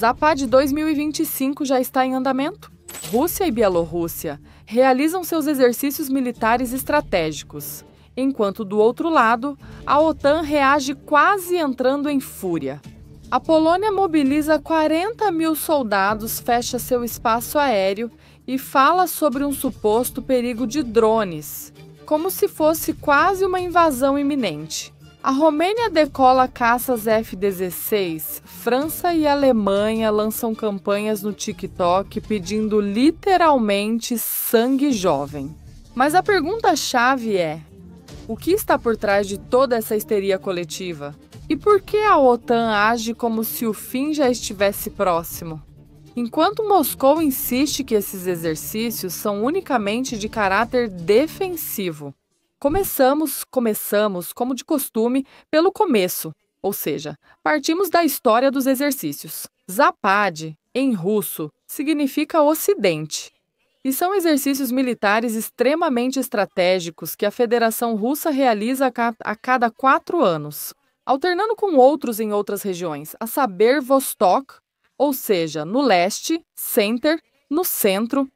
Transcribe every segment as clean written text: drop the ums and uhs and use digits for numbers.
Zapad 2025 já está em andamento. Rússia e Bielorrússia realizam seus exercícios militares estratégicos, enquanto do outro lado, a OTAN reage quase entrando em fúria. A Polônia mobiliza 40 mil soldados, fecha seu espaço aéreo e fala sobre um suposto perigo de drones, como se fosse quase uma invasão iminente. A Romênia decola caças F-16, França e Alemanha lançam campanhas no TikTok pedindo literalmente sangue jovem. Mas a pergunta-chave é: o que está por trás de toda essa histeria coletiva? E por que a OTAN age como se o fim já estivesse próximo? Enquanto Moscou insiste que esses exercícios são unicamente de caráter defensivo. Começamos, como de costume, pelo começo, ou seja, partimos da história dos exercícios. Zapad, em russo, significa Ocidente. E são exercícios militares extremamente estratégicos que a Federação Russa realiza a cada 4 anos, alternando com outros em outras regiões, a saber Vostok, ou seja, no leste, Center, no centro,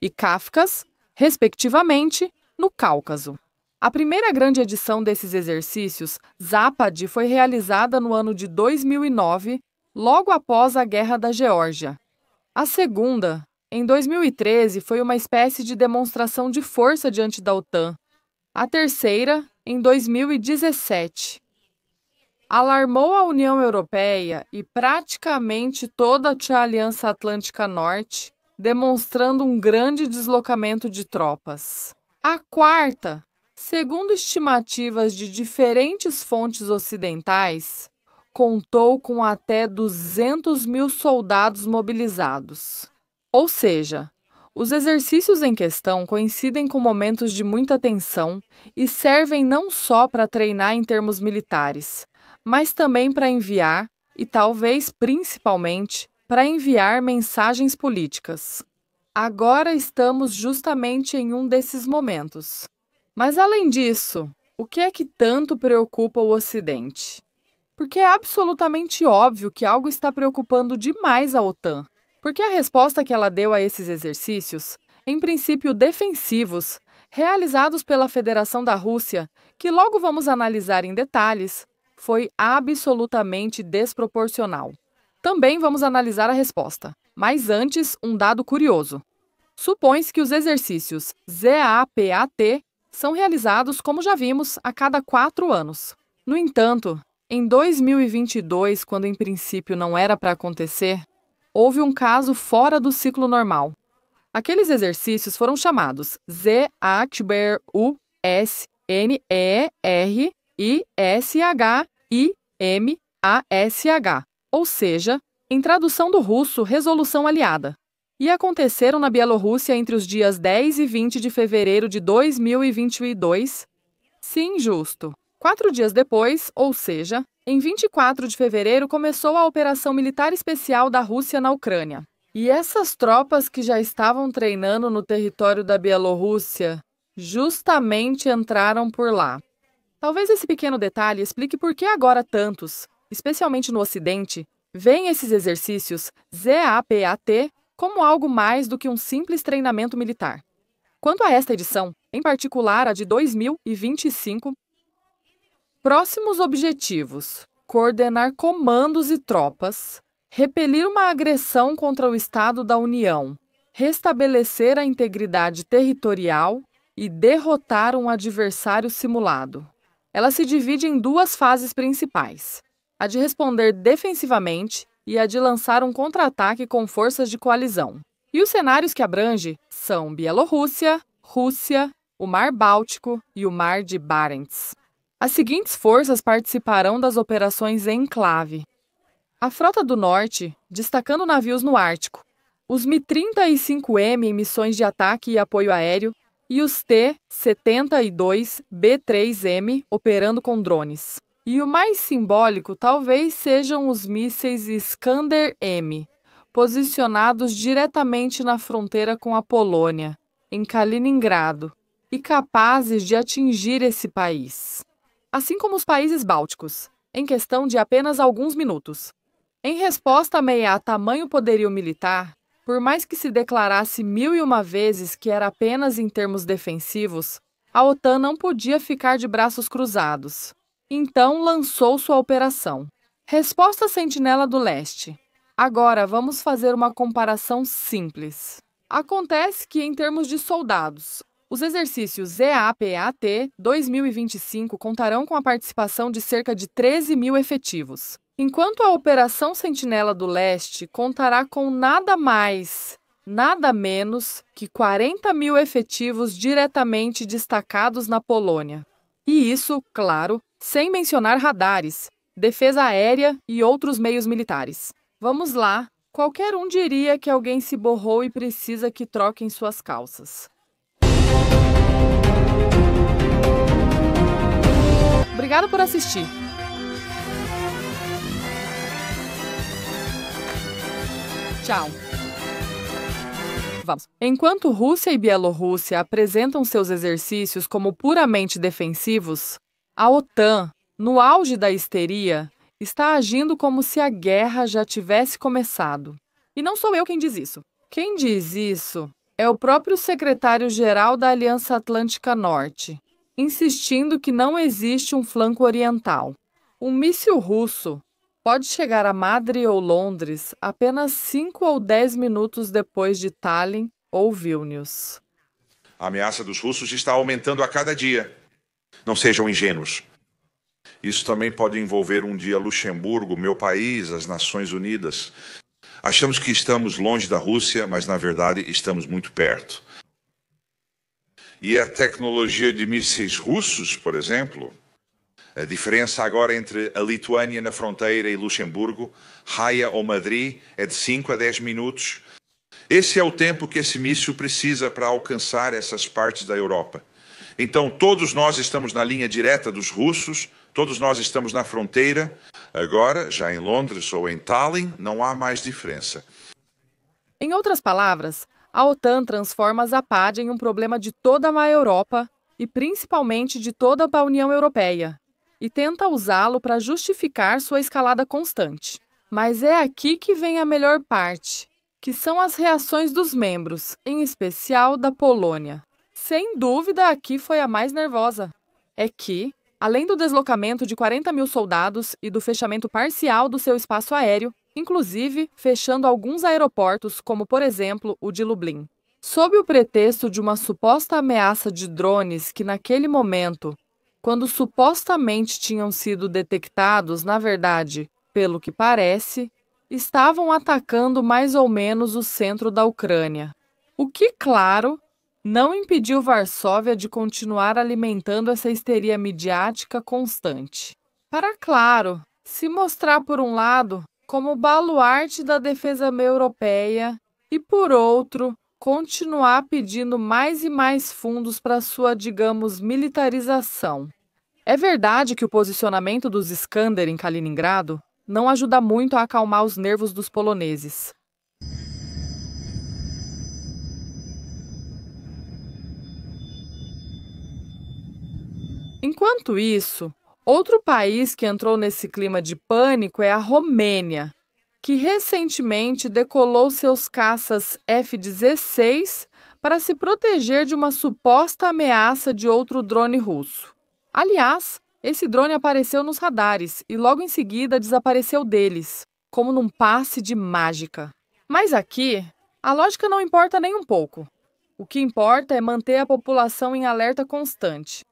e Kafkas, respectivamente, no Cáucaso. A primeira grande edição desses exercícios, Zapad, foi realizada no ano de 2009, logo após a Guerra da Geórgia. A segunda, em 2013, foi uma espécie de demonstração de força diante da OTAN. A terceira, em 2017. Alarmou a União Europeia e praticamente toda a Aliança Atlântica Norte, demonstrando um grande deslocamento de tropas. A quarta, segundo estimativas de diferentes fontes ocidentais, contou com até 200 mil soldados mobilizados. Ou seja, os exercícios em questão coincidem com momentos de muita tensão e servem não só para treinar em termos militares, mas também para enviar, e talvez principalmente, para enviar mensagens políticas. Agora estamos justamente em um desses momentos. Mas, além disso, o que é que tanto preocupa o Ocidente? Porque é absolutamente óbvio que algo está preocupando demais a OTAN. Porque a resposta que ela deu a esses exercícios, em princípio defensivos, realizados pela Federação da Rússia, que logo vamos analisar em detalhes, foi absolutamente desproporcional. Também vamos analisar a resposta, mas antes, um dado curioso. Supõe-se que os exercícios ZAPAT são realizados, como já vimos, a cada 4 anos. No entanto, em 2022, quando em princípio não era para acontecer, houve um caso fora do ciclo normal. Aqueles exercícios foram chamados ZACBRUSNERISHIMASH, ou seja, em tradução do russo, Resolução Aliada, e aconteceram na Bielorrússia entre os dias 10 e 20 de fevereiro de 2022. Sim, justo. 4 dias depois, ou seja, em 24 de fevereiro, começou a Operação Militar Especial da Rússia na Ucrânia. E essas tropas que já estavam treinando no território da Bielorrússia justamente entraram por lá. Talvez esse pequeno detalhe explique por que agora tantos, especialmente no Ocidente, veem esses exercícios ZAPAT como algo mais do que um simples treinamento militar. Quanto a esta edição, em particular a de 2025, próximos objetivos: coordenar comandos e tropas, repelir uma agressão contra o Estado da União, restabelecer a integridade territorial e derrotar um adversário simulado. Ela se divide em 2 fases principais: a de responder defensivamente e a de lançar um contra-ataque com forças de coalizão. E os cenários que abrange são Bielorrússia, Rússia, o Mar Báltico e o Mar de Barents. As seguintes forças participarão das operações Enclave: a Frota do Norte, destacando navios no Ártico, os Mi-35M em missões de ataque e apoio aéreo e os T-72B3M operando com drones. E o mais simbólico talvez sejam os mísseis Iskander-M, posicionados diretamente na fronteira com a Polônia, em Kaliningrado, e capazes de atingir esse país. Assim como os países bálticos, em questão de apenas alguns minutos. Em resposta a ameaçar tamanho poderio militar, por mais que se declarasse 1001 vezes que era apenas em termos defensivos, a OTAN não podia ficar de braços cruzados. Então lançou sua operação. Resposta Sentinela do Leste. Agora vamos fazer uma comparação simples. Acontece que, em termos de soldados, os exercícios EAPAT 2025 contarão com a participação de cerca de 13 mil efetivos, enquanto a Operação Sentinela do Leste contará com nada mais, nada menos que 40 mil efetivos diretamente destacados na Polônia. E isso, claro, sem mencionar radares, defesa aérea e outros meios militares. Vamos lá, qualquer um diria que alguém se borrou e precisa que troquem suas calças. Obrigado por assistir. Tchau. Vamos. Enquanto Rússia e Bielorrússia apresentam seus exercícios como puramente defensivos, a OTAN, no auge da histeria, está agindo como se a guerra já tivesse começado. E não sou eu quem diz isso. Quem diz isso é o próprio secretário-geral da Aliança Atlântica Norte, insistindo que não existe um flanco oriental. Um míssil russo pode chegar a Madrid ou Londres apenas 5 ou 10 minutos depois de Tallinn ou Vilnius. A ameaça dos russos está aumentando a cada dia. Não sejam ingênuos. Isso também pode envolver um dia Luxemburgo, meu país, as Nações Unidas. Achamos que estamos longe da Rússia, mas na verdade estamos muito perto. E a tecnologia de mísseis russos, por exemplo, a diferença agora entre a Lituânia na fronteira e Luxemburgo, Haia ou Madrid, é de 5 a 10 minutos. Esse é o tempo que esse míssil precisa para alcançar essas partes da Europa. Então, todos nós estamos na linha direta dos russos, todos nós estamos na fronteira. Agora, já em Londres ou em Tallinn, não há mais diferença. Em outras palavras, a OTAN transforma a Zapad em um problema de toda a Europa e principalmente de toda a União Europeia, e tenta usá-lo para justificar sua escalada constante. Mas é aqui que vem a melhor parte, que são as reações dos membros, em especial da Polônia. Sem dúvida, aqui foi a mais nervosa. É que, além do deslocamento de 40 mil soldados e do fechamento parcial do seu espaço aéreo, inclusive fechando alguns aeroportos, como por exemplo o de Lublin, sob o pretexto de uma suposta ameaça de drones que naquele momento, quando supostamente tinham sido detectados, na verdade, pelo que parece, estavam atacando mais ou menos o centro da Ucrânia. O que, claro, não impediu Varsóvia de continuar alimentando essa histeria midiática constante. Para, claro, se mostrar por um lado como baluarte da defesa europeia e, por outro, continuar pedindo mais e mais fundos para sua, digamos, militarização. É verdade que o posicionamento dos Iskander em Kaliningrado não ajuda muito a acalmar os nervos dos poloneses. Enquanto isso, outro país que entrou nesse clima de pânico é a Romênia, que recentemente decolou seus caças F-16 para se proteger de uma suposta ameaça de outro drone russo. Aliás, esse drone apareceu nos radares e logo em seguida desapareceu deles, como num passe de mágica. Mas aqui, a lógica não importa nem um pouco. O que importa é manter a população em alerta constante.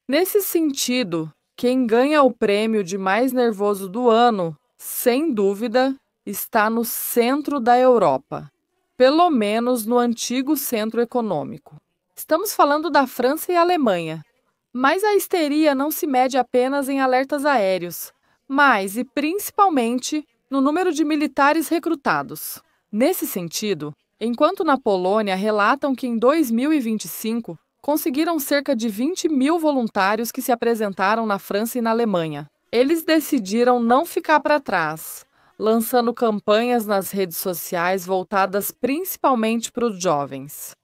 Nesse sentido, quem ganha o prêmio de mais nervoso do ano, sem dúvida, está no centro da Europa, pelo menos no antigo centro econômico. Estamos falando da França e Alemanha, mas a histeria não se mede apenas em alertas aéreos, mas e principalmente no número de militares recrutados. Nesse sentido, enquanto na Polônia relatam que em 2025 conseguiram cerca de 20 mil voluntários que se apresentaram na França e na Alemanha. Eles decidiram não ficar para trás, lançando campanhas nas redes sociais voltadas principalmente para os jovens.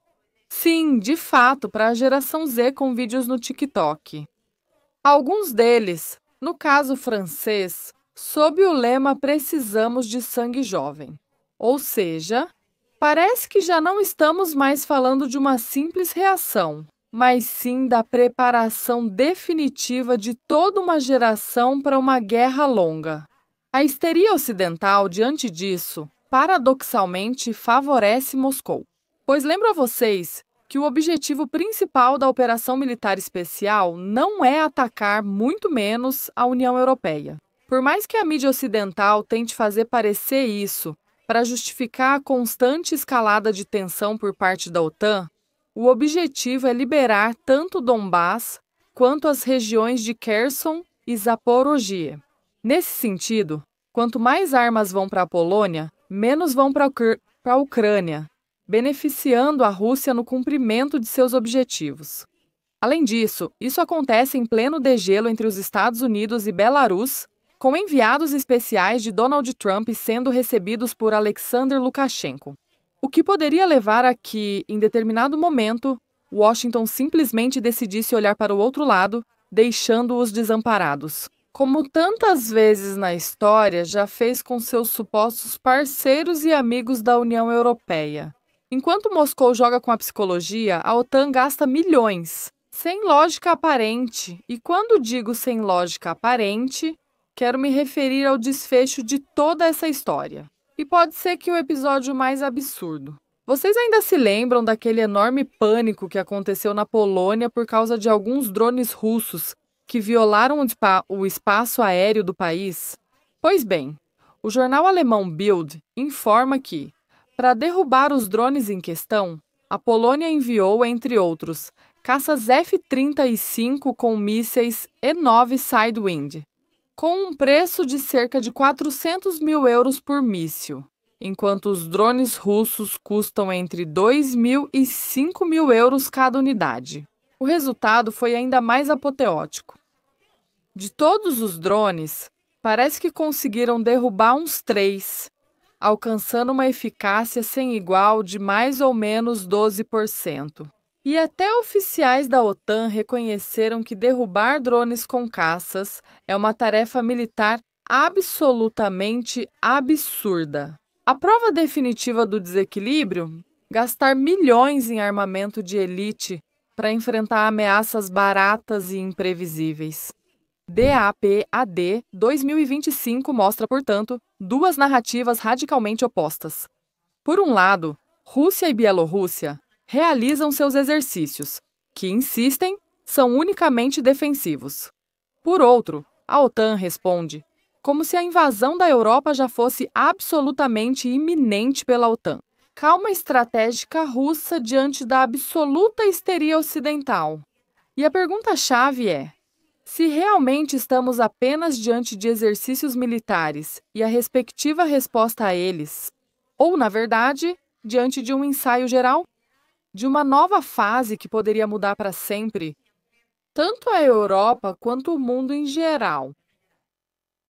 Sim, de fato, para a geração Z com vídeos no TikTok. Alguns deles, no caso francês, sob o lema Precisamos de Sangue Jovem. Ou seja, parece que já não estamos mais falando de uma simples reação, mas sim da preparação definitiva de toda uma geração para uma guerra longa. A histeria ocidental, diante disso, paradoxalmente favorece Moscou. Pois lembro a vocês que o objetivo principal da Operação Militar Especial não é atacar, muito menos, a União Europeia. Por mais que a mídia ocidental tente fazer parecer isso para justificar a constante escalada de tensão por parte da OTAN, o objetivo é liberar tanto Donbás quanto as regiões de Kherson e Zaporozhye. Nesse sentido, quanto mais armas vão para a Polônia, menos vão para a Ucrânia, beneficiando a Rússia no cumprimento de seus objetivos. Além disso, isso acontece em pleno degelo entre os Estados Unidos e Belarus, com enviados especiais de Donald Trump sendo recebidos por Alexander Lukashenko. O que poderia levar a que, em determinado momento, Washington simplesmente decidisse olhar para o outro lado, deixando-os desamparados. Como tantas vezes na história já fez com seus supostos parceiros e amigos da União Europeia. Enquanto Moscou joga com a psicologia, a OTAN gasta milhões, sem lógica aparente. E quando digo sem lógica aparente, quero me referir ao desfecho de toda essa história. E pode ser que o episódio mais absurdo. Vocês ainda se lembram daquele enorme pânico que aconteceu na Polônia por causa de alguns drones russos que violaram o espaço aéreo do país? Pois bem, o jornal alemão Bild informa que, para derrubar os drones em questão, a Polônia enviou, entre outros, caças F-35 com mísseis E-9 Sidewind, com um preço de cerca de 400 mil euros por míssil, enquanto os drones russos custam entre 2 mil e 5 mil euros cada unidade. O resultado foi ainda mais apoteótico. De todos os drones, parece que conseguiram derrubar uns 3, alcançando uma eficácia sem igual de mais ou menos 12%. E até oficiais da OTAN reconheceram que derrubar drones com caças é uma tarefa militar absolutamente absurda. A prova definitiva do desequilíbrio? Gastar milhões em armamento de elite para enfrentar ameaças baratas e imprevisíveis. DAPAD 2025 mostra, portanto, duas narrativas radicalmente opostas. Por um lado, Rússia e Bielorrússia realizam seus exercícios, que, insistem, são unicamente defensivos. Por outro, a OTAN responde como se a invasão da Europa já fosse absolutamente iminente pela OTAN. Calma estratégica russa diante da absoluta histeria ocidental. E a pergunta-chave é: se realmente estamos apenas diante de exercícios militares e a respectiva resposta a eles, ou, na verdade, diante de um ensaio geral? De uma nova fase que poderia mudar para sempre tanto a Europa quanto o mundo em geral.